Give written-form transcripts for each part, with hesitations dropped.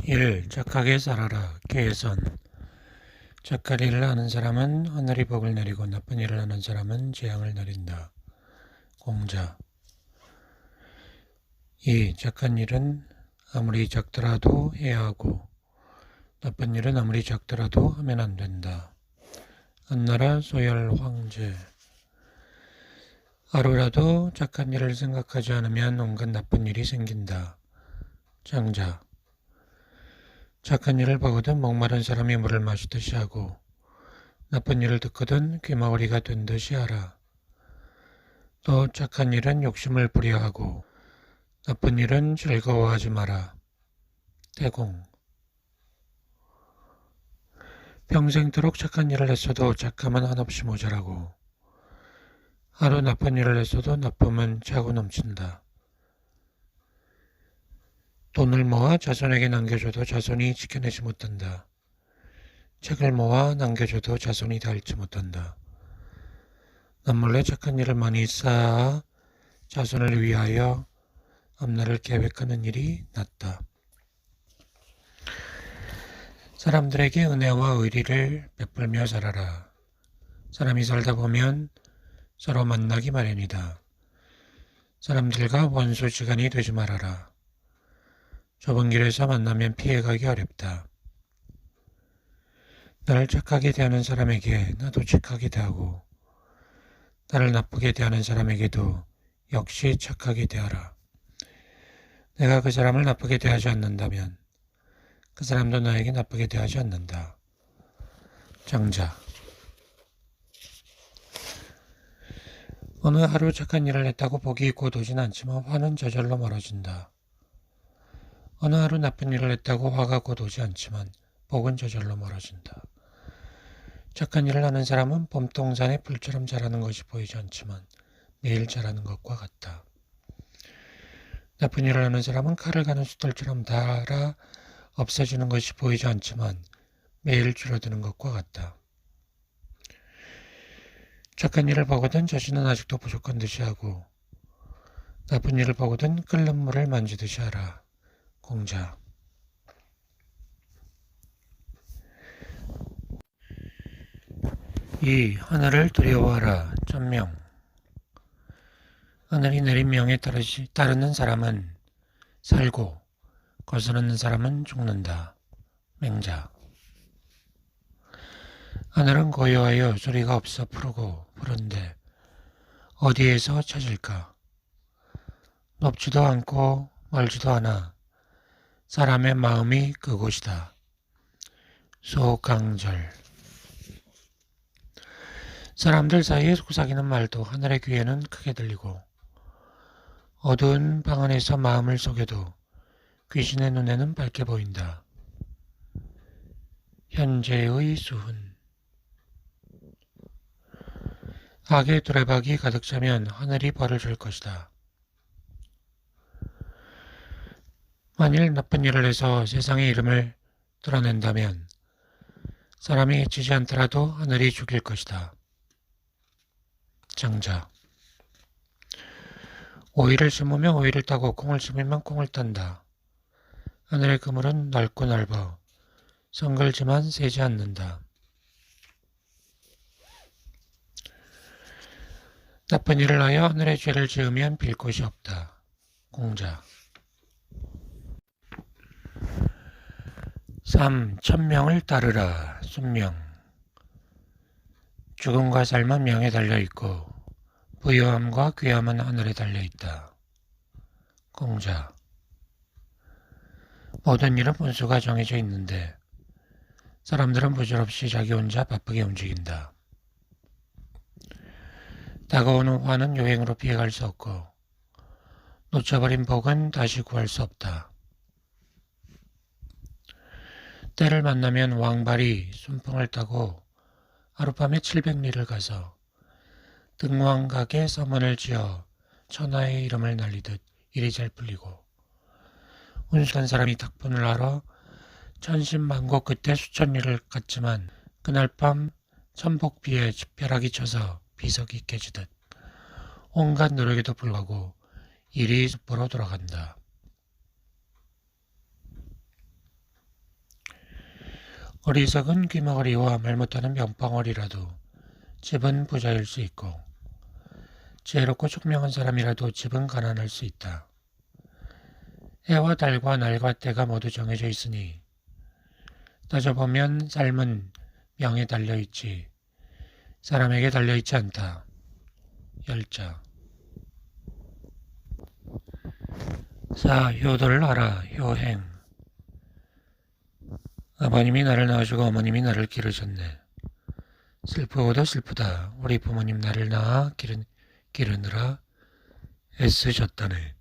1. 착하게 살아라. 계선. 착한 일을 하는 사람은 하늘이 복을 내리고 나쁜 일을 하는 사람은 재앙을 내린다. 공자. 2. 착한 일은 아무리 작더라도 해야 하고 나쁜 일은 아무리 작더라도 하면 안 된다. 한나라 소열 황제. 하루라도 착한 일을 생각하지 않으면 온갖 나쁜 일이 생긴다. 장자. 착한 일을 보거든 목마른 사람이 물을 마시듯이 하고 나쁜 일을 듣거든 귀머거리가 된 듯이 하라. 또 착한 일은 욕심을 부려하고 나쁜 일은 즐거워하지 마라. 태공. 평생토록 착한 일을 했어도 착함은 한없이 모자라고 하루 나쁜 일을 했어도 나쁨은 차고 넘친다. 돈을 모아 자손에게 남겨줘도 자손이 지켜내지 못한다. 책을 모아 남겨줘도 자손이 다 읽지 못한다. 남몰래 착한 일을 많이 쌓아 자손을 위하여 앞날을 계획하는 일이 낫다. 사람들에게 은혜와 의리를 베풀며 살아라. 사람이 살다 보면 서로 만나기 마련이다. 사람들과 원수지간이 되지 말아라. 좁은 길에서 만나면 피해가기 어렵다. 나를 착하게 대하는 사람에게 나도 착하게 대하고 나를 나쁘게 대하는 사람에게도 역시 착하게 대하라. 내가 그 사람을 나쁘게 대하지 않는다면 그 사람도 나에게 나쁘게 대하지 않는다. 장자. 어느 하루 착한 일을 했다고 복이 곧 오진 않지만 화는 저절로 멀어진다. 어느 하루 나쁜 일을 했다고 화가 곧 오지 않지만 복은 저절로 멀어진다. 착한 일을 하는 사람은 봄동산에 풀처럼 자라는 것이 보이지 않지만 매일 자라는 것과 같다. 나쁜 일을 하는 사람은 칼을 가는 숫돌처럼 닳아 없어지는 것이 보이지 않지만 매일 줄어드는 것과 같다. 착한 일을 보거든 자신은 아직도 부족한 듯이 하고 나쁜 일을 보거든 끓는 물을 만지듯이 하라. 공자. 2. 하늘을 두려워하라. 천명. 하늘이 내린 명에 따르는 사람은 살고 거스르는 사람은 죽는다. 맹자. 하늘은 고요하여 소리가 없어 푸른데 어디에서 찾을까? 높지도 않고 멀지도 않아 사람의 마음이 그곳이다. 소강절. 사람들 사이에 속삭이는 말도 하늘의 귀에는 크게 들리고 어두운 방 안에서 마음을 속여도 귀신의 눈에는 밝게 보인다. 현재의 수훈. 악의 두레박이 가득 차면 하늘이 벌을 줄 것이다. 만일 나쁜 일을 해서 세상의 이름을 드러낸다면 사람이 해치지 않더라도 하늘이 죽일 것이다. 장자. 오이를 심으면 오이를 따고 콩을 심으면 콩을 딴다. 하늘의 그물은 넓고 넓어 성글지만 새지 않는다. 나쁜 일을 하여 하늘의 죄를 지으면 빌 곳이 없다. 공자. 3. 천명을 따르라. 순명. 죽음과 삶은 명에 달려있고 부유함과 귀함은 하늘에 달려있다. 공자. 모든 일은 분수가 정해져 있는데 사람들은 부질없이 자기 혼자 바쁘게 움직인다. 다가오는 화는 요행으로 피해갈 수 없고 놓쳐버린 복은 다시 구할 수 없다. 때를 만나면 왕발이 순풍을 타고 하룻밤에 700리를 가서 등왕각에 서문을 지어 천하의 이름을 날리듯 일이 잘 풀리고 운수한 사람이 탁분을 하러 천신만고 끝에 수천리를 갔지만 그날 밤 천복비에 벼락이 쳐서 비석이 깨지듯 온갖 노력에도 불구하고 일이 숲으로 돌아간다. 어리석은 귀머거리와 말 못하는 병벙어리라도 집은 부자일 수 있고 지혜롭고 총명한 사람이라도 집은 가난할 수 있다. 해와 달과 날과 때가 모두 정해져 있으니 따져보면 삶은 명에 달려있지 사람에게 달려있지 않다. 열자. 사 효도를 하라. 효행. 아버님이 나를 낳으시고 어머님이 나를 기르셨네. 슬프고도 슬프다. 우리 부모님 나를 낳아 기르느라 애쓰셨다네.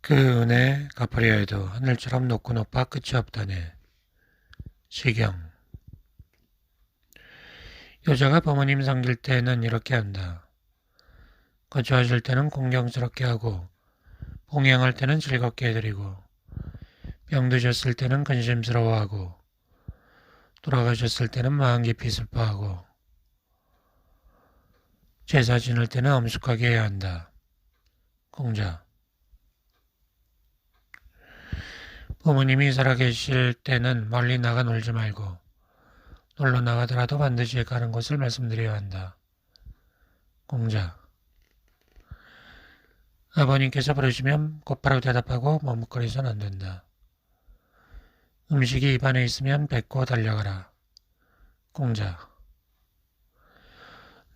그 은혜 갚으려 해도 하늘처럼 높고 높아 끝이 없다네. 시경. 여자가 부모님 섬길 때는 이렇게 한다. 거주하실 때는 공경스럽게 하고 봉양할 때는 즐겁게 해드리고 병드셨을 때는 근심스러워하고 돌아가셨을 때는 마음 깊이 슬퍼하고 제사 지낼 때는 엄숙하게 해야 한다. 공자. 부모님이 살아계실 때는 멀리 나가 놀지 말고 놀러 나가더라도 반드시 가는 곳을 말씀드려야 한다. 공자. 아버님께서 부르시면 곧바로 대답하고 머뭇거리선 안 된다. 음식이 입안에 있으면 뱉고 달려가라. 공자.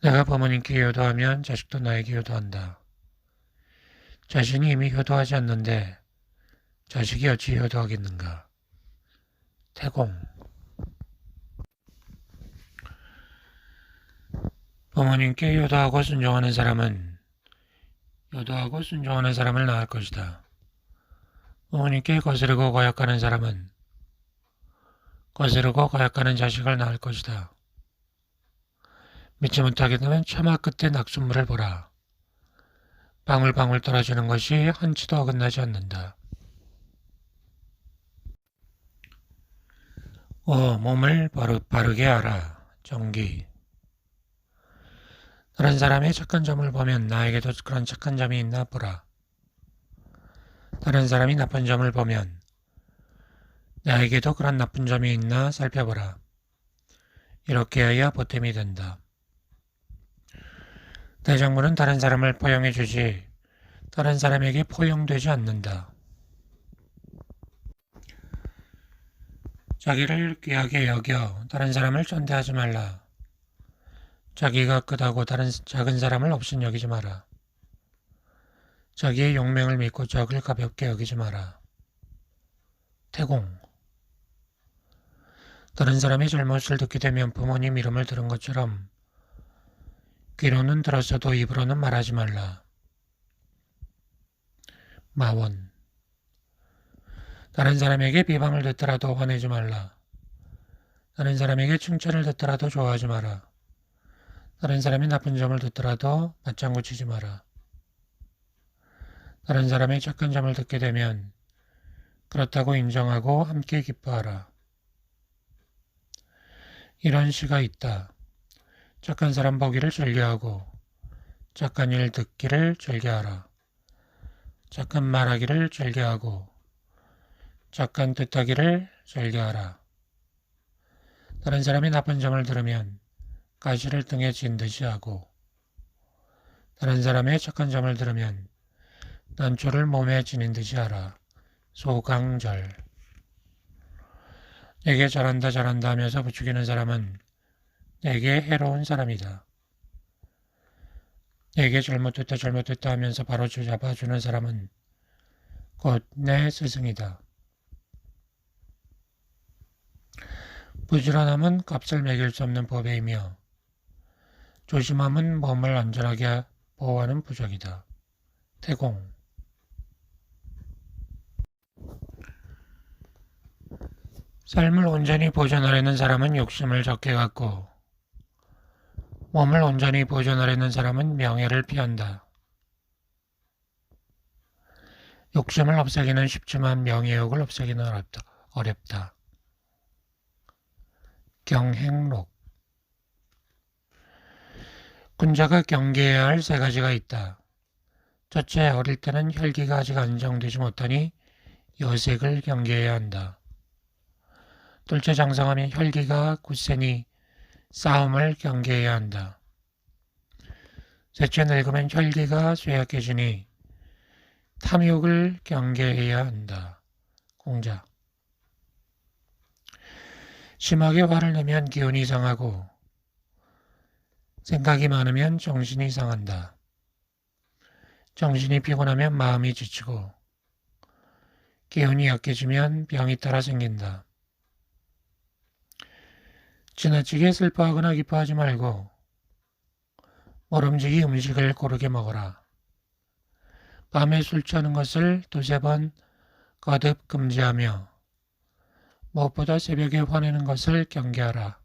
내가 부모님께 효도하면 자식도 나에게 효도한다. 자신이 이미 효도하지 않는데 자식이 어찌 효도하겠는가. 태공. 부모님께 효도하고 순종하는 사람은 효도하고 순종하는 사람을 낳을 것이다. 부모님께 거스르고 거역하는 사람은 거스르고 거역하는 자식을 낳을 것이다. 믿지 못하겠다면 처마 끝에 낙숫물을 보라. 방울방울 떨어지는 것이 한치도 어긋나지 않는다. 몸을 바르게 알아. 정기. 다른 사람의 착한 점을 보면 나에게도 그런 착한 점이 있나 보라. 다른 사람이 나쁜 점을 보면 나에게도 그런 나쁜 점이 있나 살펴보라. 이렇게 해야 보탬이 된다. 대장물은 다른 사람을 포용해 주지 다른 사람에게 포용되지 않는다. 자기를 귀하게 여겨 다른 사람을 존대하지 말라. 자기가 크다고 다른 작은 사람을 없인 여기지 마라. 자기의 용맹을 믿고 적을 가볍게 여기지 마라. 태공. 다른 사람이 잘못을 듣게 되면 부모님 이름을 들은 것처럼 귀로는 들었어도 입으로는 말하지 말라. 마원. 다른 사람에게 비방을 듣더라도 화내지 말라. 다른 사람에게 칭찬을 듣더라도 좋아하지 마라. 다른 사람이 나쁜 점을 듣더라도 맞장구 치지 마라. 다른 사람의 착한 점을 듣게 되면 그렇다고 인정하고 함께 기뻐하라. 이런 시가 있다. 착한 사람 보기를 즐겨하고 착한 일 듣기를 즐겨하라. 착한 말하기를 즐겨하고 착한 뜻하기를 즐겨하라. 다른 사람이 나쁜 점을 들으면 가시를 등에 진 듯이 하고 다른 사람의 착한 점을 들으면 난초를 몸에 지닌 듯이 하라. 소강절. 내게 잘한다 잘한다 하면서 부추기는 사람은 내게 해로운 사람이다. 내게 잘못됐다 잘못됐다 하면서 바로 잡아주는 사람은 곧 내 스승이다. 부지런함은 값을 매길 수 없는 법이며 조심함은 몸을 안전하게 보호하는 부적이다. 태공. 삶을 온전히 보존하려는 사람은 욕심을 적게 갖고 몸을 온전히 보존하려는 사람은 명예를 피한다. 욕심을 없애기는 쉽지만 명예욕을 없애기는 어렵다. 경행록. 군자가 경계해야 할 세 가지가 있다. 첫째, 어릴 때는 혈기가 아직 안정되지 못하니 여색을 경계해야 한다. 둘째 장성하면 혈기가 굳세니 싸움을 경계해야 한다. 셋째 늙으면 혈기가 쇠약해지니 탐욕을 경계해야 한다. 공자. 심하게 화를 내면 기운이 상하고 생각이 많으면 정신이 상한다. 정신이 피곤하면 마음이 지치고 기운이 약해지면 병이 따라 생긴다. 지나치게 슬퍼하거나 기뻐하지 말고 모름지기 음식을 고르게 먹어라. 밤에 술 취하는 것을 두세 번 거듭 금지하며 무엇보다 새벽에 화내는 것을 경계하라.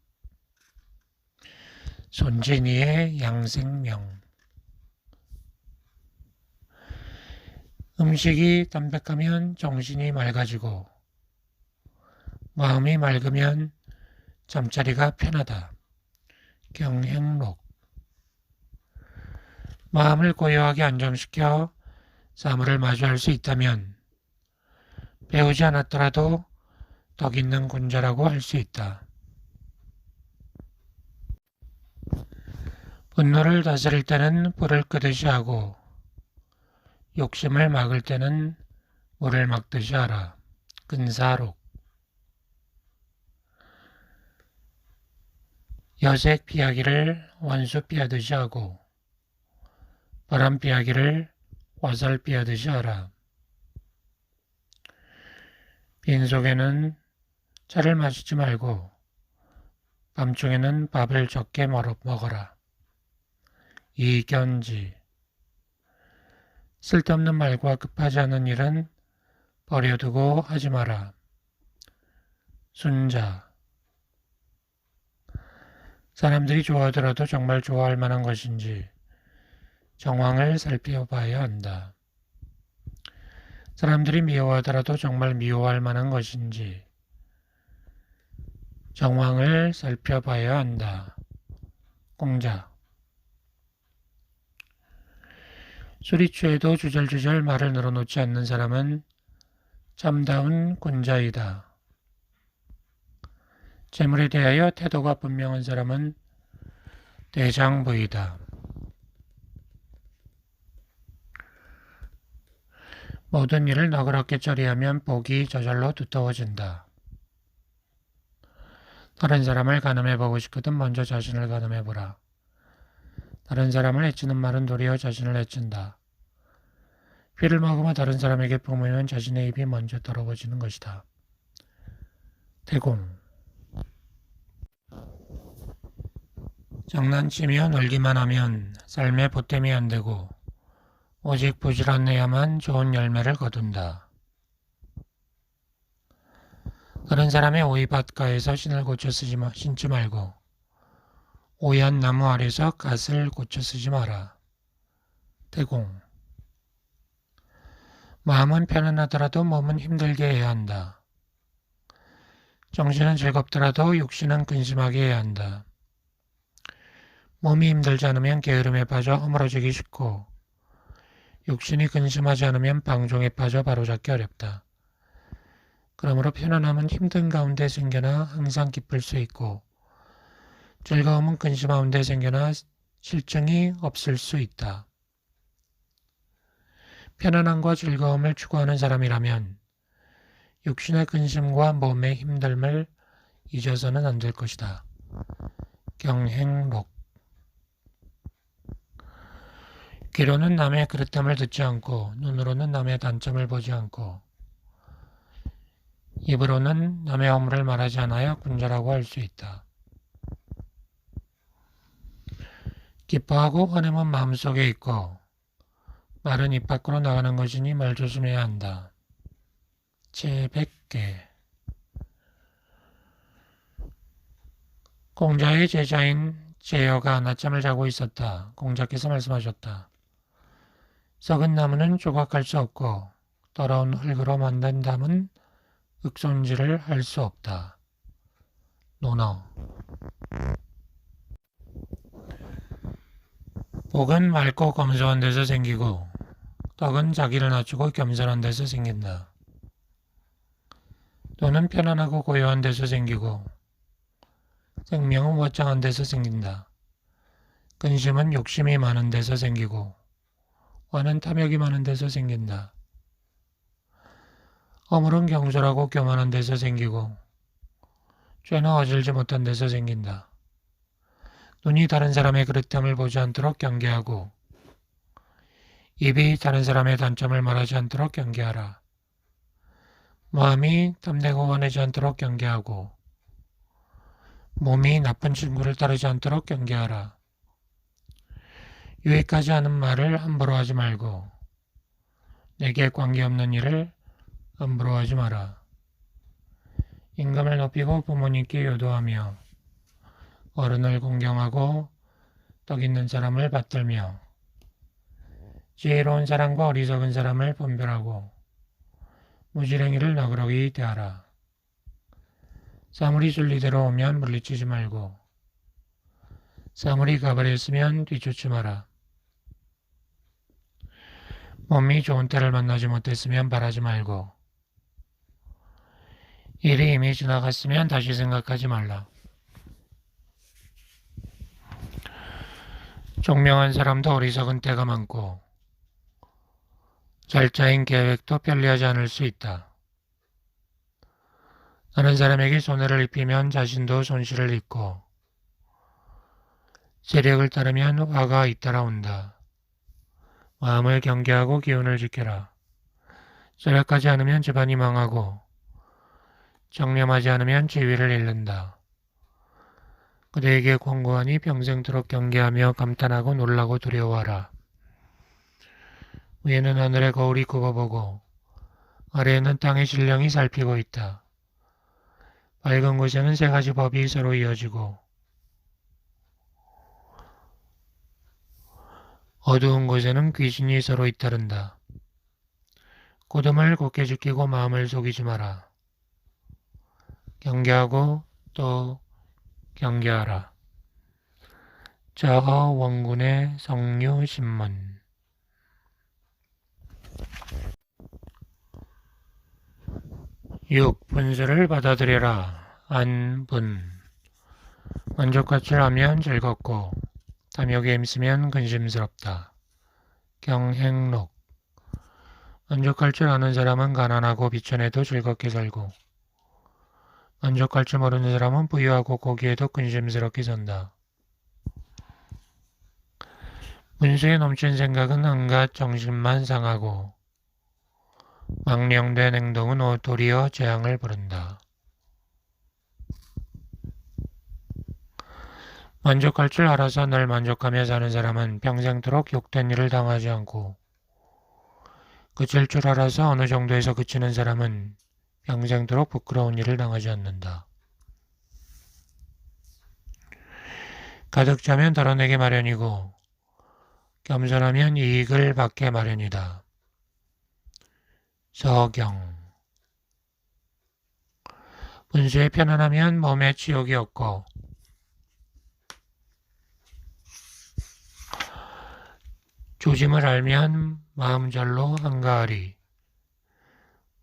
손진이의 양생명. 음식이 담백하면 정신이 맑아지고 마음이 맑으면 잠자리가 편하다. 경행록. 마음을 고요하게 안정시켜 사물을 마주할 수 있다면 배우지 않았더라도 덕 있는 군자라고 할 수 있다. 분노를 다스릴 때는 불을 끄듯이 하고 욕심을 막을 때는 물을 막듯이 하라. 근사록. 여색 피하기를 원수 피하듯이 하고 바람 피하기를 화살 피하듯이 하라. 빈속에는 차를 마시지 말고 밤중에는 밥을 적게 먹어라. 이견지. 쓸데없는 말과 급하지 않은 일은 버려두고 하지 마라. 순자. 사람들이 좋아하더라도 정말 좋아할 만한 것인지 정황을 살펴봐야 한다. 사람들이 미워하더라도 정말 미워할 만한 것인지 정황을 살펴봐야 한다. 공자. 술이 취해도 주절주절 말을 늘어놓지 않는 사람은 참다운 군자이다. 재물에 대하여 태도가 분명한 사람은 대장부이다. 모든 일을 너그럽게 처리하면 복이 저절로 두터워진다. 다른 사람을 가늠해보고 싶거든 먼저 자신을 가늠해보라. 다른 사람을 해치는 말은 도리어 자신을 해친다. 피를 먹으며 다른 사람에게 뿜으면 자신의 입이 먼저 더러워지는 것이다. 대공. 장난치며 놀기만 하면 삶에 보탬이 안 되고 오직 부지런해야만 좋은 열매를 거둔다. 다른 사람의 오이밭가에서 신을 고쳐 신지 말고 오이한 나무 아래서 갓을 고쳐 쓰지 마라. 대공. 마음은 편안하더라도 몸은 힘들게 해야 한다. 정신은 즐겁더라도 육신은 근심하게 해야 한다. 몸이 힘들지 않으면 게으름에 빠져 허물어지기 쉽고 육신이 근심하지 않으면 방종에 빠져 바로잡기 어렵다. 그러므로 편안함은 힘든 가운데 생겨나 항상 기쁠 수 있고 즐거움은 근심 가운데 생겨나 실증이 없을 수 있다. 편안함과 즐거움을 추구하는 사람이라면 육신의 근심과 몸의 힘듦을 잊어서는 안 될 것이다. 경행록. 귀로는 남의 그릇됨을 듣지 않고 눈으로는 남의 단점을 보지 않고 입으로는 남의 허물을 말하지 않아야 군자라고 할 수 있다. 기뻐하고 화내면 마음속에 있고 말은 입 밖으로 나가는 것이니 말 조심해야 한다. 제100개. 공자의 제자인 제여가 낮잠을 자고 있었다. 공자께서 말씀하셨다. 썩은 나무는 조각할 수 없고 더러운 흙으로 만든 담은 흙손질을 할 수 없다. 논어. 복은 맑고 검소한 데서 생기고 덕은 자기를 낮추고 겸손한 데서 생긴다. 돈은 편안하고 고요한 데서 생기고 생명은 워장한 데서 생긴다. 근심은 욕심이 많은 데서 생기고 화는 탐욕이 많은 데서 생긴다. 허물은 경솔하고 교만한 데서 생기고 죄는 어질지 못한 데서 생긴다. 눈이 다른 사람의 그릇됨을 보지 않도록 경계하고 입이 다른 사람의 단점을 말하지 않도록 경계하라. 마음이 탐내고 화내지 않도록 경계하고 몸이 나쁜 친구를 따르지 않도록 경계하라. 유익하지 않은 말을 함부로 하지 말고 내게 관계없는 일을 함부로 하지 마라. 임금을 높이고 부모님께 효도하며 어른을 공경하고 떡 있는 사람을 받들며 지혜로운 사람과 어리석은 사람을 분별하고 무지랭이를 너그러이 대하라. 사물이 순리대로 오면 물리치지 말고 사물이 가버렸으면 뒤쫓지 마라. 몸이 좋은 때를 만나지 못했으면 바라지 말고 일이 이미 지나갔으면 다시 생각하지 말라. 총명한 사람도 어리석은 때가 많고 잘 짜인 계획도 편리하지 않을 수 있다. 다른 사람에게 손해를 입히면 자신도 손실을 입고 세력을 따르면 화가 잇따라온다. 마음을 경계하고 기운을 지켜라. 쇠락하지 않으면 집안이 망하고 정념하지 않으면 지위를 잃는다. 그대에게 권고하니 평생토록 경계하며 감탄하고 놀라고 두려워하라. 위에는 하늘의 거울이 굽어보고 아래에는 땅의 신령이 살피고 있다. 밝은 곳에는 세 가지 법이 서로 이어지고 어두운 곳에는 귀신이 서로 잇따른다. 굳음을 굳게 지키고 마음을 속이지 마라. 경계하고 또 경계하라. 저원군의 성류신문. 분수를 받아들여라. 안분. 만족같이 하면 즐겁고 탐욕에 힘쓰면 근심스럽다. 경행록. 만족할 줄 아는 사람은 가난하고 비천해도 즐겁게 살고 만족할 줄 모르는 사람은 부유하고 고기에도 근심스럽게 산다. 분수에 넘친 생각은 한갓 정신만 상하고 망령된 행동은 도리어 재앙을 부른다. 만족할 줄 알아서 늘 만족하며 사는 사람은 평생토록 욕된 일을 당하지 않고 그칠 줄 알아서 어느 정도에서 그치는 사람은 평생토록 부끄러운 일을 당하지 않는다. 가득 차면 덜어내기 마련이고 겸손하면 이익을 받게 마련이다. 서경. 분수에 편안하면 몸에 치욕이 없고 조짐을 알면 마음절로 한가하리.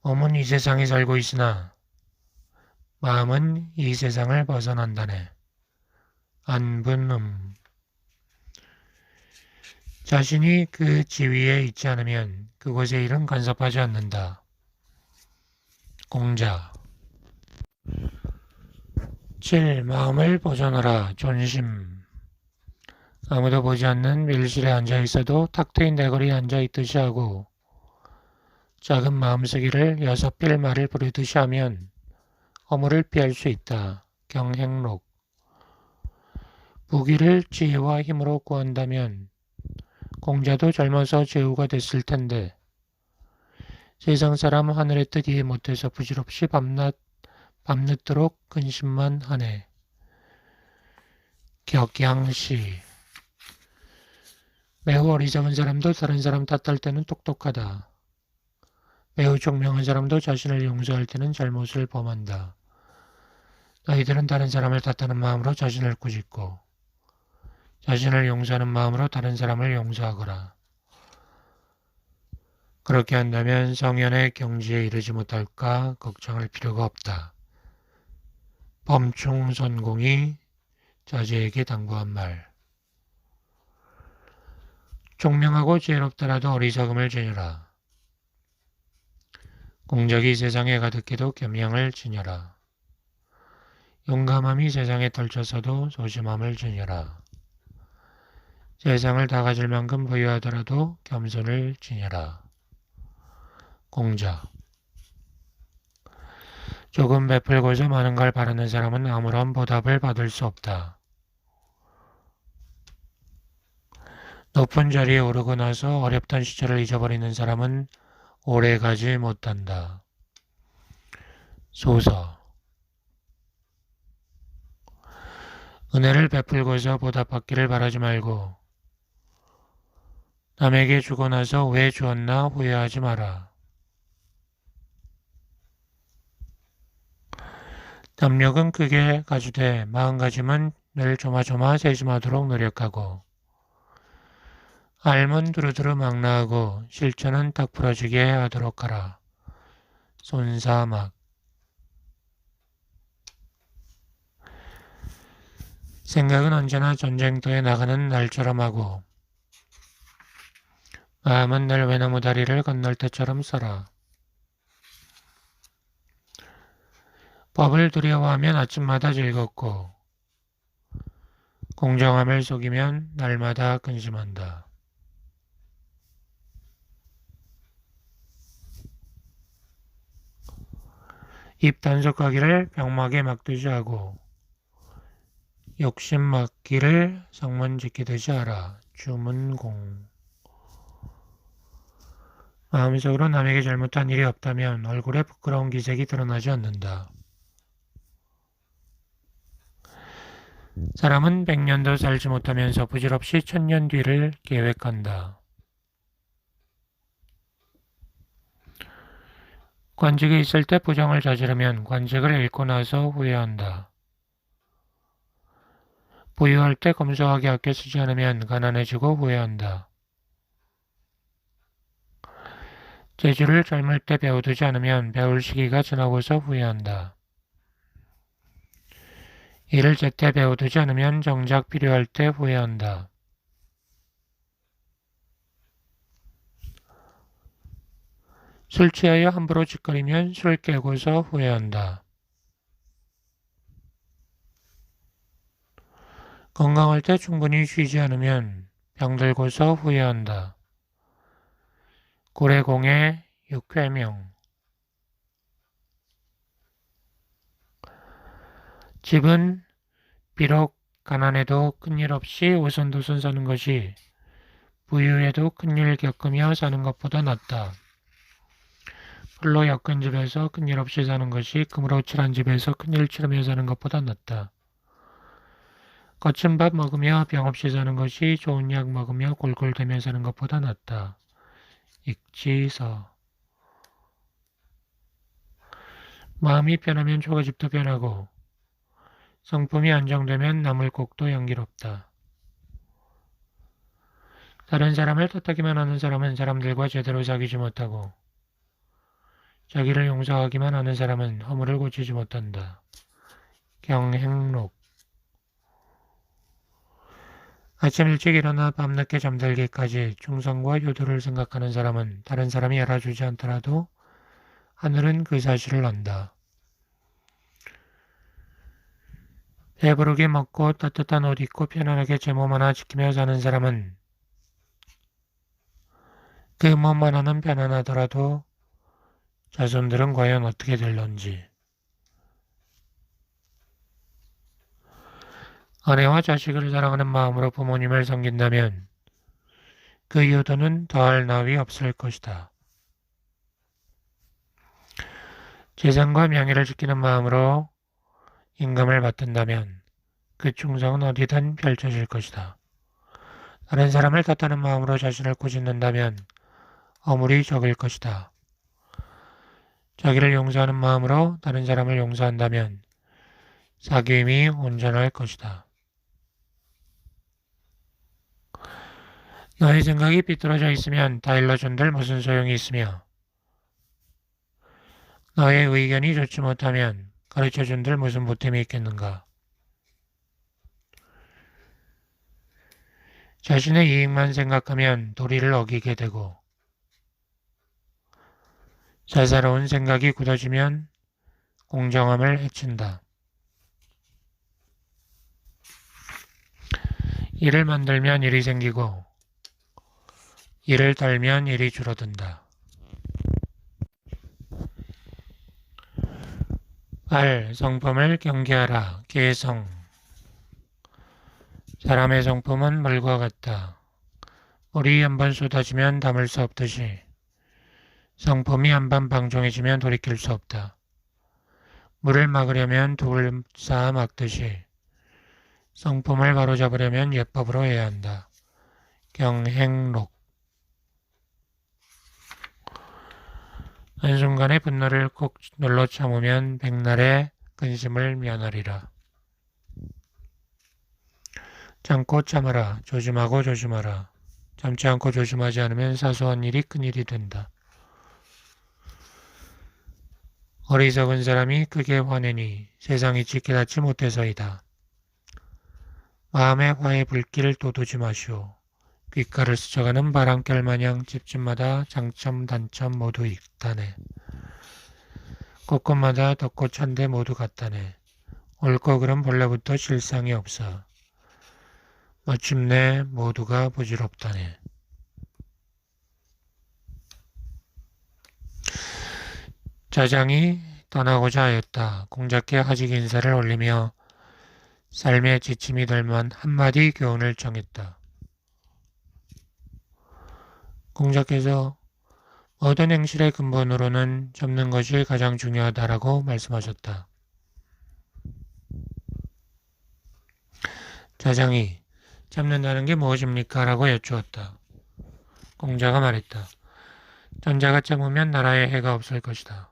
몸은 이 세상에 살고 있으나 마음은 이 세상을 벗어난다네. 안분음. 자신이 그 지위에 있지 않으면 그곳의 일은 간섭하지 않는다. 공자. 7. 마음을 보존하라. 존심. 아무도 보지 않는 밀실에 앉아있어도 탁 트인 대거리에 앉아있듯이 하고 작은 마음쓰기를 6필 말을 부르듯이 하면 허물을 피할 수 있다. 경행록. 부귀를 지혜와 힘으로 구한다면 공자도 젊어서 제후가 됐을 텐데 세상 사람 하늘의 뜻 이해 못해서 부질없이 밤늦도록 근심만 하네. 격양시. 매우 어리석은 사람도 다른 사람 탓할 때는 똑똑하다. 매우 총명한 사람도 자신을 용서할 때는 잘못을 범한다. 너희들은 다른 사람을 탓하는 마음으로 자신을 꾸짖고 자신을 용서하는 마음으로 다른 사람을 용서하거라. 그렇게 한다면 성현의 경지에 이르지 못할까 걱정할 필요가 없다. 범충선공이 자제에게 당부한 말. 총명하고 지혜롭더라도 어리석음을 지녀라. 공적이 세상에 가득해도 겸양을 지녀라. 용감함이 세상에 떨쳐서도 소심함을 지녀라. 세상을 다 가질 만큼 보유하더라도 겸손을 지녀라. 공자. 조금 베풀고서 많은 걸 바라는 사람은 아무런 보답을 받을 수 없다. 높은 자리에 오르고 나서 어렵던 시절을 잊어버리는 사람은 오래 가지 못한다. 소서. 은혜를 베풀고서 보답받기를 바라지 말고 남에게 주고 나서 왜 주었나 후회하지 마라. 담력은 크게 가주되 마음가짐은 늘 조마조마 세심하도록 노력하고 알면 두루두루 망라하고 실천은 딱 부러지게 하도록 하라. 손사막. 생각은 언제나 전쟁터에 나가는 날처럼 하고 마음은 늘 외나무 다리를 건널 때처럼 써라. 법을 두려워하면 아침마다 즐겁고 공정함을 속이면 날마다 근심한다. 입 단속하기를 병막에 막두지 하고 욕심 막기를 성문 지키듯이 하라. 주문공. 마음속으로 남에게 잘못한 일이 없다면 얼굴에 부끄러운 기색이 드러나지 않는다. 사람은 100년도 살지 못하면서 부질없이 1000년 뒤를 계획한다. 관직이 있을 때 부정을 저지르면 관직을 잃고 나서 후회한다. 부유할 때 검소하게 아껴 쓰지 않으면 가난해지고 후회한다. 재주를 젊을 때 배워두지 않으면 배울 시기가 지나고서 후회한다. 일을 제때 배워두지 않으면 정작 필요할 때 후회한다. 술 취하여 함부로 짓거리면 술 깨고서 후회한다. 건강할 때 충분히 쉬지 않으면 병들고서 후회한다. 고래공의 육회명. 집은 비록 가난해도 큰일 없이 오손도손 사는 것이 부유해도 큰일 겪으며 사는 것보다 낫다. 풀로 엮은 집에서 큰일 없이 사는 것이 금으로 칠한 집에서 큰일 치르며 사는 것보다 낫다. 거친 밥 먹으며 병 없이 사는 것이 좋은 약 먹으며 골골대며 사는 것보다 낫다. 익지서. 마음이 편하면 초가집도 편하고 성품이 안정되면 나물국도 향기롭다. 다른 사람을 탓하기만 하는 사람은 사람들과 제대로 사귀지 못하고 자기를 용서하기만 하는 사람은 허물을 고치지 못한다. 경행록. 아침 일찍 일어나 밤늦게 잠들기까지 충성과 효도를 생각하는 사람은 다른 사람이 알아주지 않더라도 하늘은 그 사실을 안다. 배부르게 먹고 따뜻한 옷 입고 편안하게 제 몸 하나 지키며 사는 사람은 그 몸 하나는 편안하더라도 자손들은 과연 어떻게 될런지. 아내와 자식을 사랑하는 마음으로 부모님을 섬긴다면 그 효도는 더할 나위 없을 것이다. 재산과 명예를 지키는 마음으로 임금을 받든다면 그 충성은 어디든 펼쳐질 것이다. 다른 사람을 탓하는 마음으로 자신을 꾸짖는다면 허물이 적을 것이다. 자기를 용서하는 마음으로 다른 사람을 용서한다면 사귐이 온전할 것이다. 너의 생각이 삐뚤어져 있으면 다 일러준들 무슨 소용이 있으며 너의 의견이 좋지 못하면 가르쳐준들 무슨 보탬이 있겠는가. 자신의 이익만 생각하면 도리를 어기게 되고 사사로운 생각이 굳어지면 공정함을 해친다. 일을 만들면 일이 생기고 일을 달면 일이 줄어든다. 알, 성품을 경계하라. 개성. 사람의 성품은 물과 같다. 물이 한번 쏟아지면 담을 수 없듯이 성품이 한번 방종해지면 돌이킬 수 없다. 물을 막으려면 돌을 쌓아 막듯이 성품을 바로잡으려면 예법으로 해야 한다. 경행록. 한순간의 분노를 꼭 눌러 참으면 백날의 근심을 면하리라. 참고 참아라. 조심하고 조심하라. 참지 않고 조심하지 않으면 사소한 일이 큰일이 된다. 어리석은 사람이 크게 화내니 세상이 지켜닫지 못해서이다. 마음의 화의 불길을 돋우지 마시오. 귓가를 스쳐가는 바람결 마냥 집집마다 장점 단점 모두 있다네. 곳곳마다 덕고 찬데 모두 같다네. 옳고 그름 본래부터 실상이 없어. 마침내 모두가 부질없다네. 자장이 떠나고자 하였다. 공자께 하직 인사를 올리며 삶의 지침이 될 만한 한마디 교훈을 정했다. 공자께서 모든 행실의 근본으로는 접는 것이 가장 중요하다라고 말씀하셨다. 자장이 잡는다는 게 무엇입니까? 라고 여쭈었다. 공자가 말했다. 전자가 참으면 나라에 해가 없을 것이다.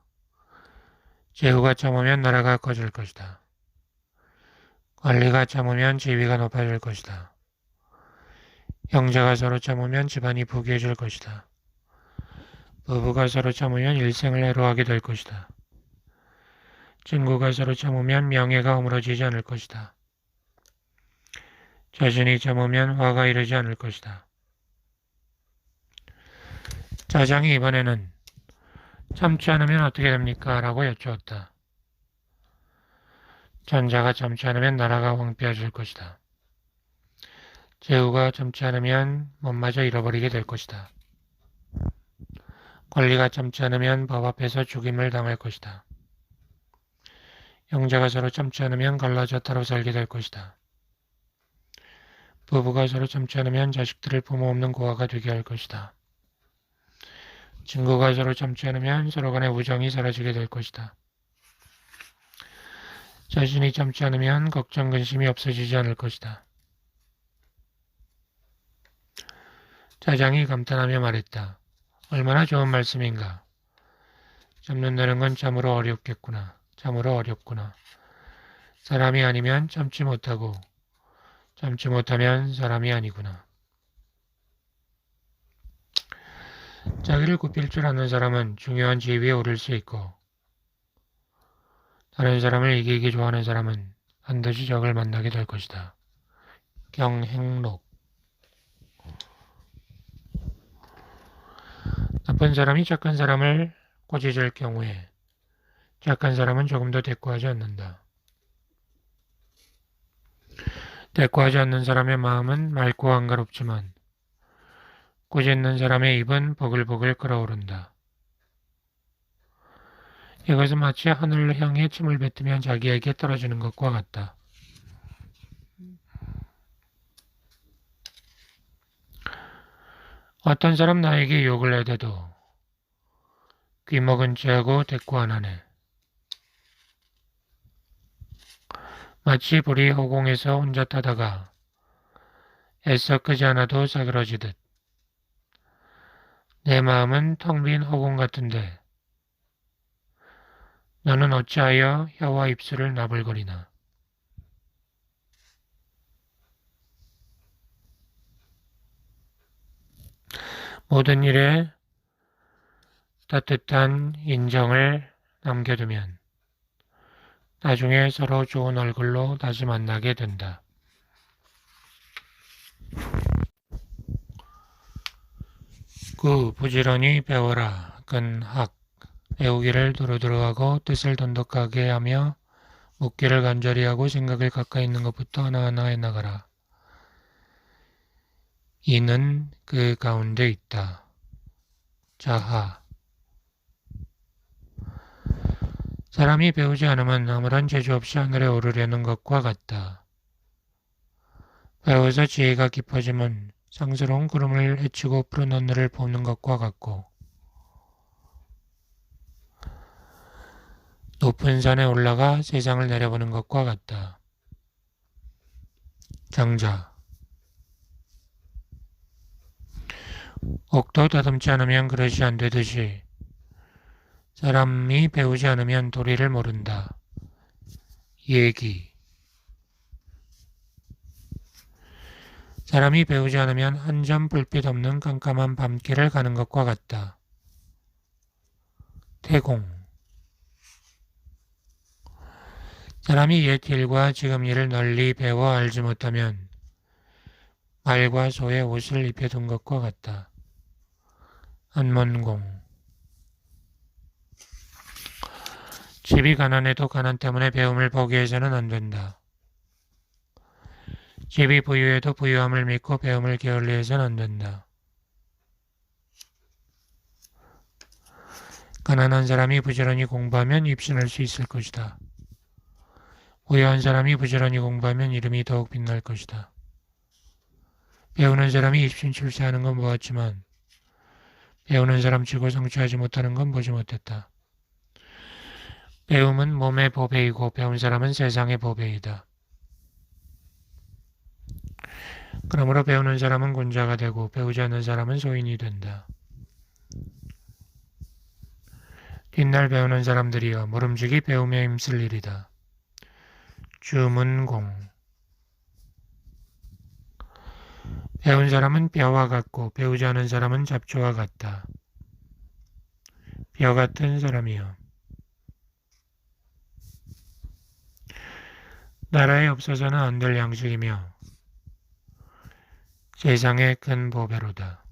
제후가 참으면 나라가 커질 것이다. 관리가 참으면 지위가 높아질 것이다. 형제가 서로 참으면 집안이 부귀해질 것이다. 부부가 서로 참으면 일생을 해로하게 될 것이다. 친구가 서로 참으면 명예가 허물어지지 않을 것이다. 자신이 참으면 화가 이르지 않을 것이다. 자장이 이번에는 참지 않으면 어떻게 됩니까? 라고 여쭈었다. 전자가 참지 않으면 나라가 황폐해질 것이다. 제후가 참지 않으면 몸마저 잃어버리게 될 것이다. 권리가 참지 않으면 법 앞에서 죽임을 당할 것이다. 형제가 서로 참지 않으면 갈라져 따로 살게 될 것이다. 부부가 서로 참지 않으면 자식들을 부모 없는 고아가 되게 할 것이다. 친구가 서로 참지 않으면 서로 간의 우정이 사라지게 될 것이다. 자신이 참지 않으면 걱정 근심이 없어지지 않을 것이다. 자장이 감탄하며 말했다. 얼마나 좋은 말씀인가. 참는다는 건 참으로 어렵겠구나. 참으로 어렵구나. 사람이 아니면 참지 못하고 참지 못하면 사람이 아니구나. 자기를 굽힐 줄 아는 사람은 중요한 지위에 오를 수 있고 다른 사람을 이기기 좋아하는 사람은 반드시 적을 만나게 될 것이다. 경행록. 나쁜 사람이 착한 사람을 꼬집을 경우에 착한 사람은 조금도 대꾸하지 않는다. 대꾸하지 않는 사람의 마음은 맑고 한가롭지만 꼬집는 사람의 입은 보글보글 끓어오른다. 이것은 마치 하늘을 향해 침을 뱉으면 자기에게 떨어지는 것과 같다. 어떤 사람 나에게 욕을 해대도 귀먹은 채하고 대꾸 안 하네. 마치 불이 허공에서 혼자 타다가 애써 끄지 않아도 사그러지듯 내 마음은 텅 빈 허공 같은데 너는 어찌하여 혀와 입술을 나불거리나. 모든 일에 따뜻한 인정을 남겨두면 나중에 서로 좋은 얼굴로 다시 만나게 된다. 부지런히 배워라. 근학. 배우기를 두루두루하고 뜻을 돈독하게 하며 묻기를 간절히 하고 생각을 가까이 있는 것부터 하나하나 해나가라. 이는 그 가운데 있다. 자하. 사람이 배우지 않으면 아무런 재주 없이 하늘에 오르려는 것과 같다. 배워서 지혜가 깊어지면 상스러운 구름을 헤치고 푸른 하늘을 보는 것과 같고 높은 산에 올라가 세상을 내려보는 것과 같다. 장자. 옥도 다듬지 않으면 그릇이 안 되듯이 사람이 배우지 않으면 도리를 모른다. 얘기. 사람이 배우지 않으면 한 점 불빛 없는 깜깜한 밤길을 가는 것과 같다. 태공. 사람이 옛 일과 지금 일을 널리 배워 알지 못하면 말과 소의 옷을 입혀둔 것과 같다. 안문공. 집이 가난해도 가난 때문에 배움을 포기해서는 안 된다. 집이 부유해도 부유함을 믿고 배움을 게을리해서는 안 된다. 가난한 사람이 부지런히 공부하면 입신할 수 있을 것이다. 부유한 사람이 부지런히 공부하면 이름이 더욱 빛날 것이다. 배우는 사람이 입신 출세하는 건 보았지만 배우는 사람치고 성취하지 못하는 건 보지 못했다. 배움은 몸의 보배이고 배운 사람은 세상의 보배이다. 그러므로 배우는 사람은 군자가 되고 배우지 않는 사람은 소인이 된다. 뒷날 배우는 사람들이여 모름지기 배움에 힘쓸 일이다. 주문공. 배운 사람은 뼈와 같고 배우지 않은 사람은 잡초와 같다. 뼈 같은 사람이여. 나라에 없어서는 안 될 양식이며 세상의 큰 보배로다.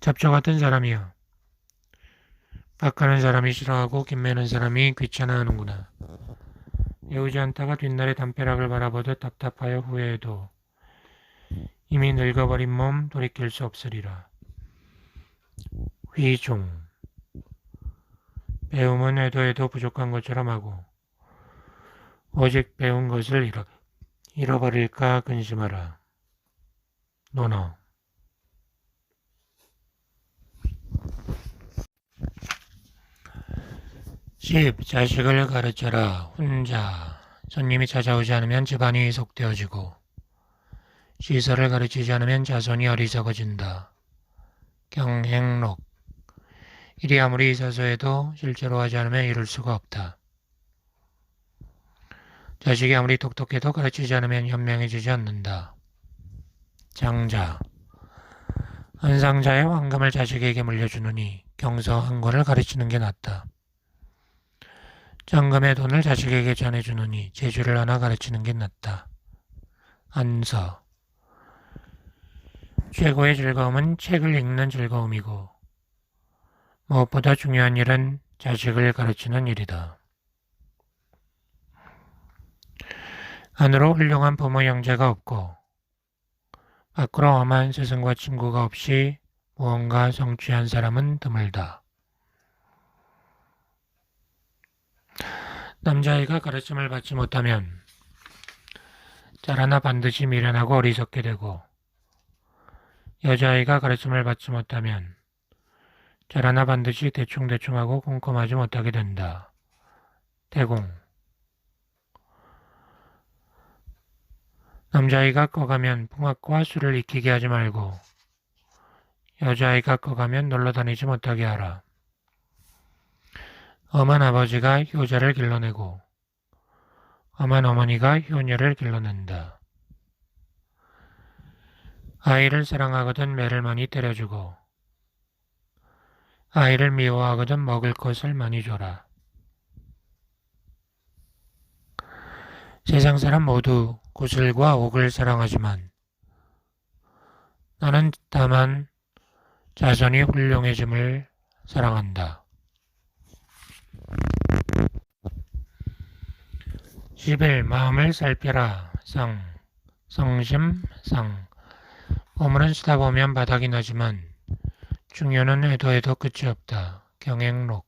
잡초 같은 사람이여. 빡가는 사람이 싫어하고 김매는 사람이 귀찮아하는구나. 배우지 않다가 뒷날의 담벼락을 바라보듯 답답하여 후회해도 이미 늙어버린 몸 돌이킬 수 없으리라. 휘종. 배움은 해도 부족한 것처럼 하고 오직 배운 것을 잃어버릴까 근심하라. 논어. 자식을 가르쳐라. 혼자. 손님이 찾아오지 않으면 집안이 속되어지고 시설을 가르치지 않으면 자손이 어리석어진다. 경행록. 일이 아무리 사소해도 실제로 하지 않으면 이룰 수가 없다. 자식이 아무리 똑똑해도 가르치지 않으면 현명해지지 않는다. 장자. 한 상자의 황금을 자식에게 물려주느니 경서 한 권을 가르치는 게 낫다. 정금의 돈을 자식에게 전해주느니 재주를 하나 가르치는 게 낫다. 안서. 최고의 즐거움은 책을 읽는 즐거움이고 무엇보다 중요한 일은 자식을 가르치는 일이다. 안으로 훌륭한 부모 형제가 없고 밖으로 험한 스승과 친구가 없이 무언가 성취한 사람은 드물다. 남자아이가 가르침을 받지 못하면 자라나 반드시 미련하고 어리석게 되고 여자아이가 가르침을 받지 못하면 자라나 반드시 대충대충하고 꼼꼼하지 못하게 된다. 대공. 남자아이가 꺼가면 풍악과 술을 익히게 하지 말고 여자아이가 꺼가면 놀러다니지 못하게 하라. 엄한 아버지가 효자를 길러내고 엄한 어머니가 효녀를 길러낸다. 아이를 사랑하거든 매를 많이 때려주고 아이를 미워하거든 먹을 것을 많이 줘라. 세상 사람 모두 구슬과 옥을 사랑하지만 나는 다만 자손이 훌륭해짐을 사랑한다. 11. 마음을 살펴라. 성심, 상. 보물은 쓰다 보면 바닥이 나지만 중요는 해도 끝이 없다. 경행록.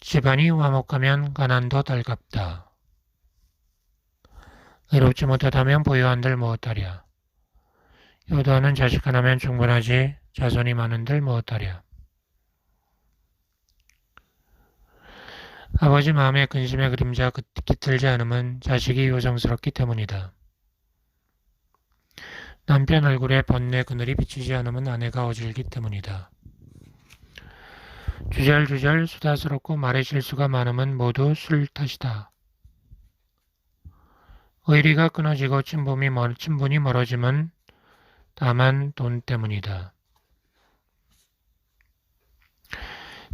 집안이 화목하면 가난도 달갑다. 의롭지 못하다면 보유한들 무엇하랴. 효도하는 자식 하나면 충분하지 자손이 많은들 무엇하랴. 아버지 마음의 근심의 그림자 깃들지 않음은 자식이 요정스럽기 때문이다. 남편 얼굴에 번뇌 그늘이 비치지 않으면 아내가 어질기 때문이다. 주절주절 수다스럽고 말의 실수가 많으면 모두 술 탓이다. 의리가 끊어지고 친분이 멀어지면 다만 돈 때문이다.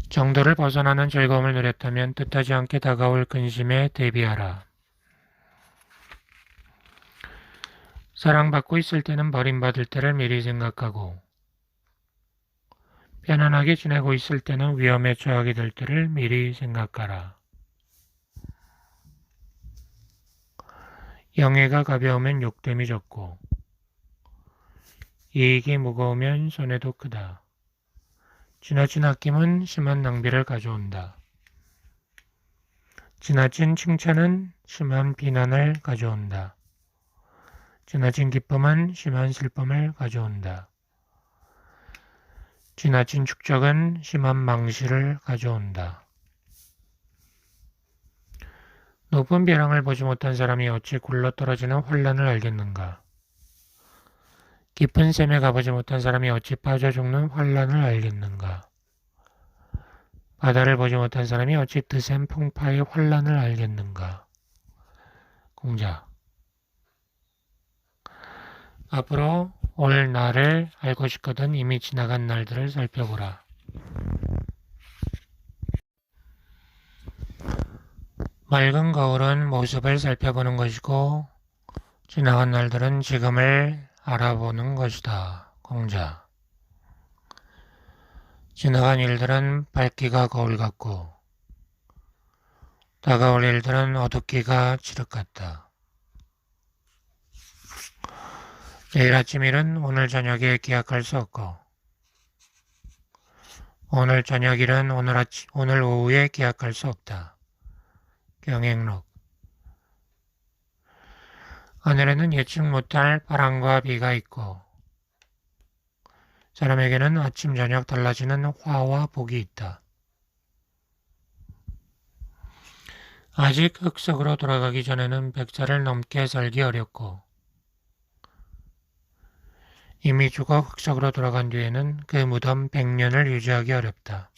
정도를 벗어나는 즐거움을 누렸다면 뜻하지 않게 다가올 근심에 대비하라. 사랑받고 있을 때는 버림받을 때를 미리 생각하고 편안하게 지내고 있을 때는 위험에 처하게 될 때를 미리 생각하라. 영예가 가벼우면 욕됨이 적고 이익이 무거우면 손해도 크다. 지나친 아낌은 심한 낭비를 가져온다. 지나친 칭찬은 심한 비난을 가져온다. 지나친 기쁨은 심한 슬픔을 가져온다. 지나친 축적은 심한 망실을 가져온다. 높은 벼랑을 보지 못한 사람이 어찌 굴러떨어지는 환란을 알겠는가? 깊은 샘에 가보지 못한 사람이 어찌 빠져 죽는 환란을 알겠는가? 바다를 보지 못한 사람이 어찌 드센 풍파의 환란을 알겠는가? 공자. 앞으로 올 날을 알고 싶거든 이미 지나간 날들을 살펴보라. 맑은 거울은 모습을 살펴보는 것이고 지나간 날들은 지금을 알아보는 것이다. 공자. 지나간 일들은 밝기가 거울 같고 다가올 일들은 어둡기가 칠흑 같다. 내일 아침 일은 오늘 저녁에 기약할 수 없고 오늘 저녁 일은 오늘 오후에 기약할 수 없다. 경행록. 하늘에는 예측 못할 바람과 비가 있고 사람에게는 아침 저녁 달라지는 화와 복이 있다. 아직 흙속으로 돌아가기 전에는 100살을 넘게 살기 어렵고 이미 죽어 흙속으로 돌아간 뒤에는 그 무덤 100년을 유지하기 어렵다.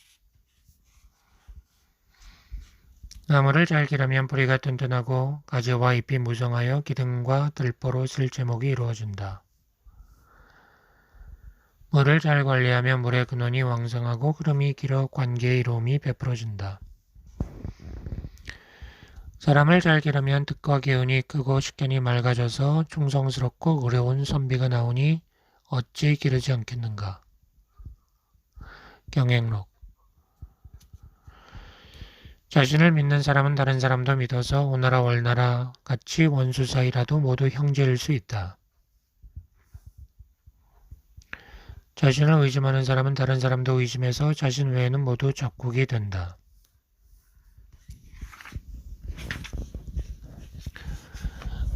나무를 잘 기르면 뿌리가 튼튼하고 가지와 잎이 무성하여 기둥과 들보로 실제목이 이루어진다. 물을 잘 관리하면 물의 근원이 왕성하고 흐름이 길어 관계의 이로움이 베풀어진다. 사람을 잘 기르면 뜻과 기운이 크고 식견이 맑아져서 충성스럽고 어려운 선비가 나오니 어찌 기르지 않겠는가. 경행록. 자신을 믿는 사람은 다른 사람도 믿어서 오나라 월나라 같이 원수 사이라도 모두 형제일 수 있다. 자신을 의심하는 사람은 다른 사람도 의심해서 자신 외에는 모두 적국이 된다.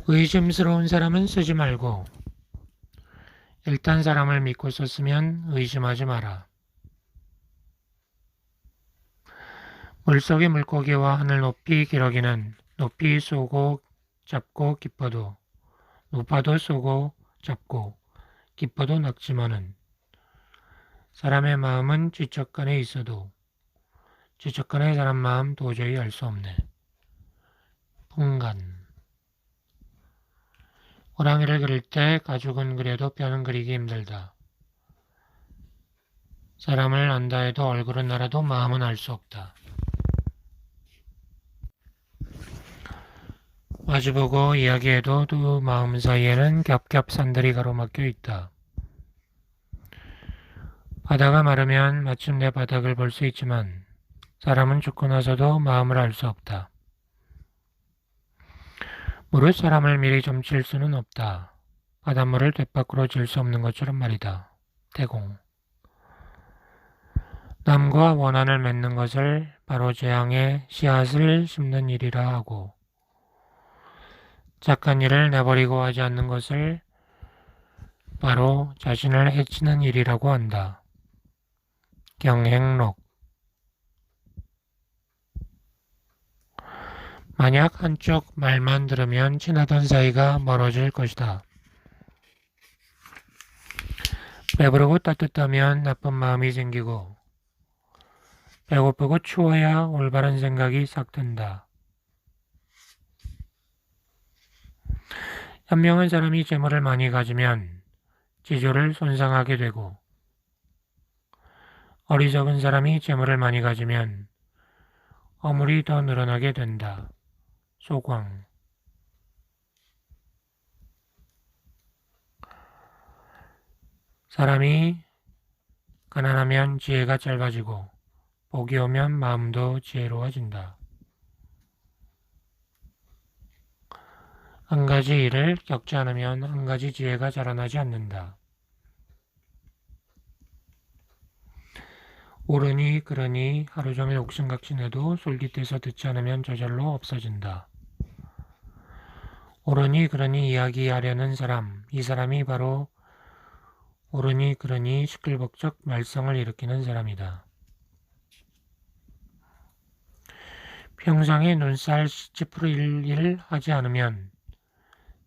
의심스러운 사람은 쓰지 말고 일단 사람을 믿고 썼으면 의심하지 마라. 물속의 물고기와 하늘 높이 기러기는 높이 쏘고 잡고 기뻐도 높아도 쏘고 잡고 기뻐도 낙지만은 사람의 마음은 지척간에 있어도 지척간의 사람 마음 도저히 알 수 없네. 풍간. 호랑이를 그릴 때 가죽은 그려도 뼈는 그리기 힘들다. 사람을 안다 해도 얼굴은 알아도 마음은 알 수 없다. 마주보고 이야기해도 두 마음 사이에는 겹겹산들이 가로막혀 있다. 바다가 마르면 마침내 바닥을 볼 수 있지만 사람은 죽고 나서도 마음을 알 수 없다. 무릇 사람을 미리 점칠 수는 없다. 바닷물을 돛밖으로 질 수 없는 것처럼 말이다. 대공. 남과 원한을 맺는 것을 바로 재앙의 씨앗을 심는 일이라 하고 착한 일을 내버리고 하지 않는 것을 바로 자신을 해치는 일이라고 한다. 경행록. 만약 한쪽 말만 들으면 친하던 사이가 멀어질 것이다. 배부르고 따뜻하면 나쁜 마음이 생기고 배고프고 추워야 올바른 생각이 싹 든다. 현명한 사람이 재물을 많이 가지면 지조를 손상하게 되고 어리석은 사람이 재물을 많이 가지면 어물이 더 늘어나게 된다. 소광. 사람이 가난하면 지혜가 짧아지고 복이 오면 마음도 지혜로워진다. 한 가지 일을 겪지 않으면 한 가지 지혜가 자라나지 않는다. 옳으니 그러니 하루 종일 옥신각신해도 솔깃해서 듣지 않으면 저절로 없어진다. 옳으니 그러니 이야기하려는 사람, 이 사람이 바로 옳으니 그러니 시끌벅적 말썽을 일으키는 사람이다. 평상에 눈살 찌푸릴 일 하지 않으면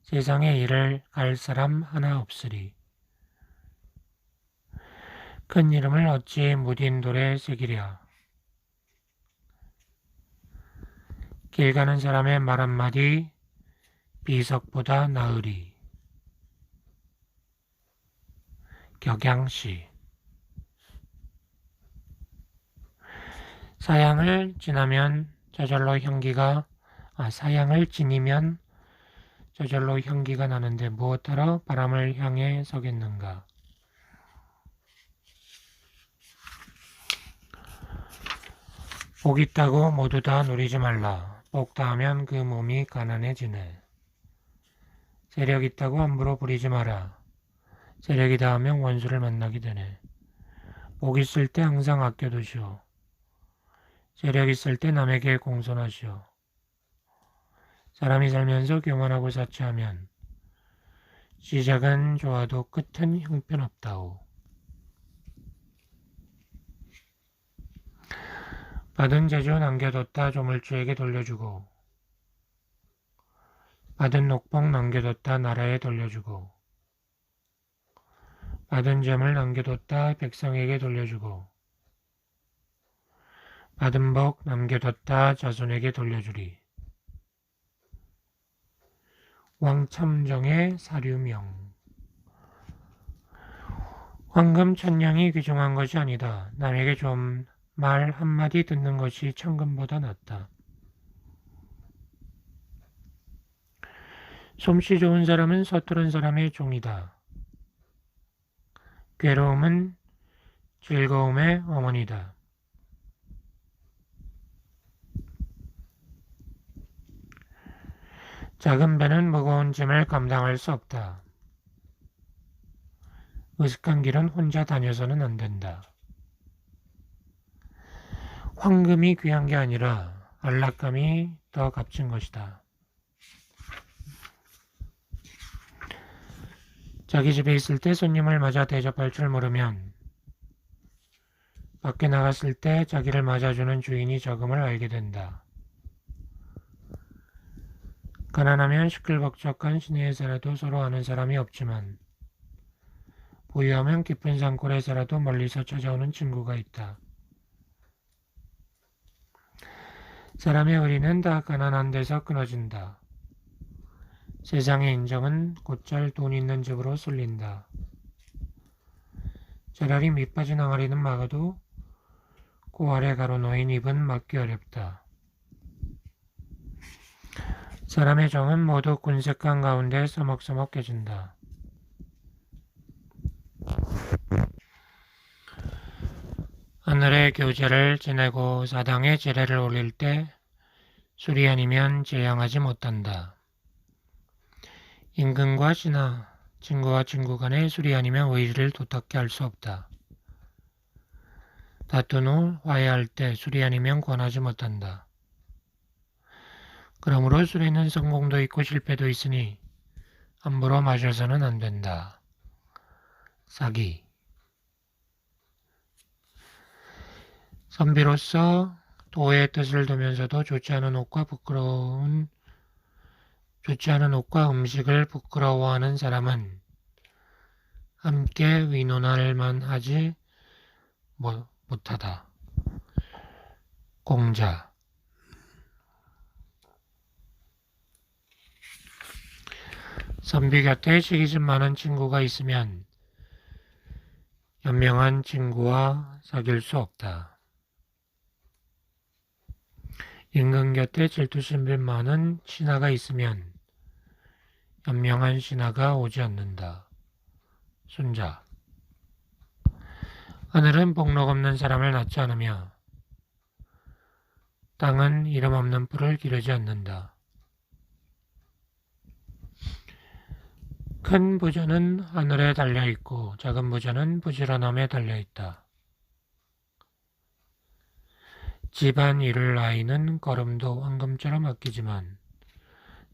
세상의 일을 갈 사람 하나 없으리. 큰 이름을 어찌 무딘 돌에 새기랴. 길 가는 사람의 말 한마디 비석보다 나으리. 격양시. 사양을 지니면 저절로 향기가 나는데 무엇하러 바람을 향해 서겠는가. 복 있다고 모두 다 누리지 말라. 복 다하면 그 몸이 가난해지네. 세력 있다고 함부로 부리지 마라. 세력이 다하면 원수를 만나게 되네. 복 있을 때 항상 아껴두시오. 세력 있을 때 남에게 공손하시오. 사람이 살면서 교만하고 사치하면 시작은 좋아도 끝은 형편없다오. 받은 재주 남겨뒀다 조물주에게 돌려주고 받은 녹복 남겨뒀다 나라에 돌려주고 받은 재물 남겨뒀다 백성에게 돌려주고 받은 복 남겨뒀다 자손에게 돌려주리. 왕참정의 사류명. 황금 천냥이 귀중한 것이 아니다. 남에게 좀 말 한마디 듣는 것이 천금보다 낫다. 솜씨 좋은 사람은 서투른 사람의 종이다. 괴로움은 즐거움의 어머니다. 작은 배는 무거운 짐을 감당할 수 없다. 으슥한 길은 혼자 다녀서는 안 된다. 황금이 귀한 게 아니라 안락감이 더 값진 것이다. 자기 집에 있을 때 손님을 맞아 대접할 줄 모르면 밖에 나갔을 때 자기를 맞아주는 주인이 적음을 알게 된다. 가난하면 시끌벅적한 시내에 살아도 서로 아는 사람이 없지만 부유하면 깊은 산골에 살아도 멀리서 찾아오는 친구가 있다. 사람의 의리는 다 가난한 데서 끊어진다. 세상의 인정은 곧잘 돈 있는 집으로 쏠린다. 차라리 밑빠진 항아리는 막아도 그 아래 가로놓인 입은 막기 어렵다. 사람의 정은 모두 군색강 가운데 서먹서먹 깨진다. 하늘의 교제를 지내고 사당에 제례를 올릴 때 술이 아니면 제양하지 못한다. 임금과 신하, 친구와 친구 간에 술이 아니면 의리를 도닦게 할 수 없다. 다툰 후 화해할 때 술이 아니면 권하지 못한다. 그러므로 술에는 성공도 있고 실패도 있으니 함부로 마셔서는 안 된다. 사기. 선비로서 도의 뜻을 두면서도 좋지 않은 옷과 음식을 부끄러워하는 사람은 함께 의논할 만하지 못하다. 공자. 선비 곁에 시기심 많은 친구가 있으면 현명한 친구와 사귈 수 없다. 임금 곁에 질투심 많은 신하가 있으면 현명한 신하가 오지 않는다. 순자. 하늘은 복록 없는 사람을 낳지 않으며 땅은 이름 없는 뿔을 기르지 않는다. 큰 부자는 하늘에 달려있고 작은 부자는 부지런함에 달려있다. 집안 일을 아이는 걸음도 황금처럼 아끼지만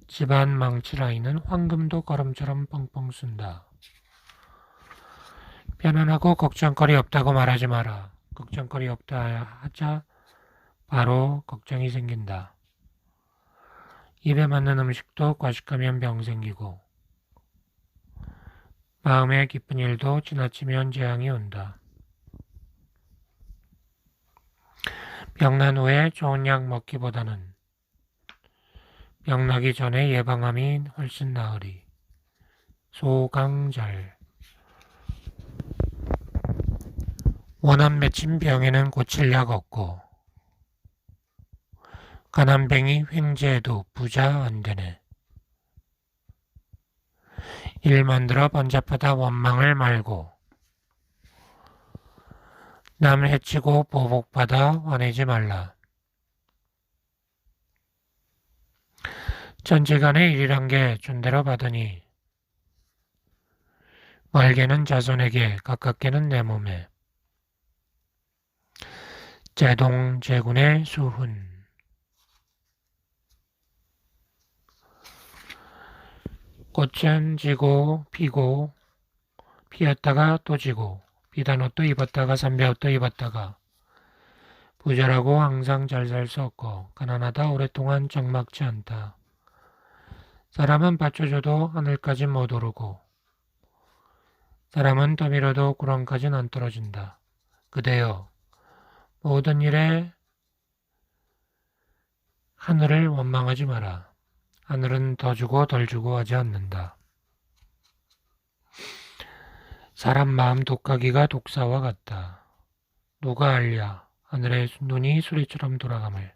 집안 망칠 아이는 황금도 걸음처럼 뻥뻥 쓴다. 편안하고 걱정거리 없다고 말하지 마라. 걱정거리 없다 하자 바로 걱정이 생긴다. 입에 맞는 음식도 과식하면 병 생기고 마음에 기쁜 일도 지나치면 재앙이 온다. 병난 후에 좋은 약 먹기보다는 병나기 전에 예방함이 훨씬 나으리. 소강절. 원한 맺힌 병에는 고칠 약 없고 가난뱅이 횡재해도 부자 안 되네. 일 만들어 번잡하다 원망을 말고 남 해치고 보복받아 화내지 말라. 전지간의 일이란 게 준대로 받으니 멀게는 자손에게 가깝게는 내 몸에. 제동제군의 수훈. 꽃은 지고 피고 피었다가 또 지고 비단 옷도 입었다가 삼배 옷도 입었다가 부자라고 항상 잘 살 수 없고 가난하다 오랫동안 적막지 않다. 사람은 받쳐줘도 하늘까지 못 오르고 사람은 더 밀어도 구렁까지는 안 떨어진다. 그대여 모든 일에 하늘을 원망하지 마라. 하늘은 더 주고 덜 주고 하지 않는다. 사람 마음 독하기가 독사와 같다. 누가 알랴 하늘의 눈이 수리처럼 돌아감을.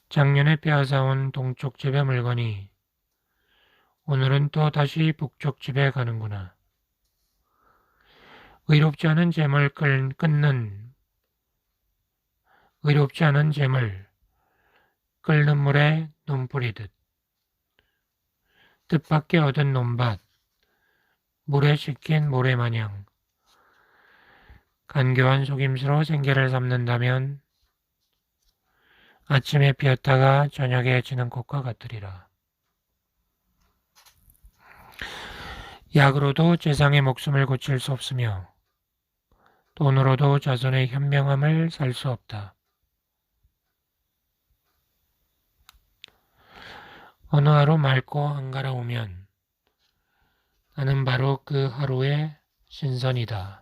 작년에 빼앗아온 동쪽 집의 물건이 오늘은 또 다시 북쪽 집에 가는구나. 의롭지 않은 재물 끓는 물에 눈 뿌리듯 뜻밖의 얻은 논밭 물에 씻긴 모래마냥 간교한 속임수로 생계를 삼는다면 아침에 피었다가 저녁에 지는 꽃과 같으리라. 약으로도 재상의 목숨을 고칠 수 없으며 돈으로도 자손의 현명함을 살 수 없다. 어느 하루 맑고 한가로우면 나는 바로 그 하루의 신선이다.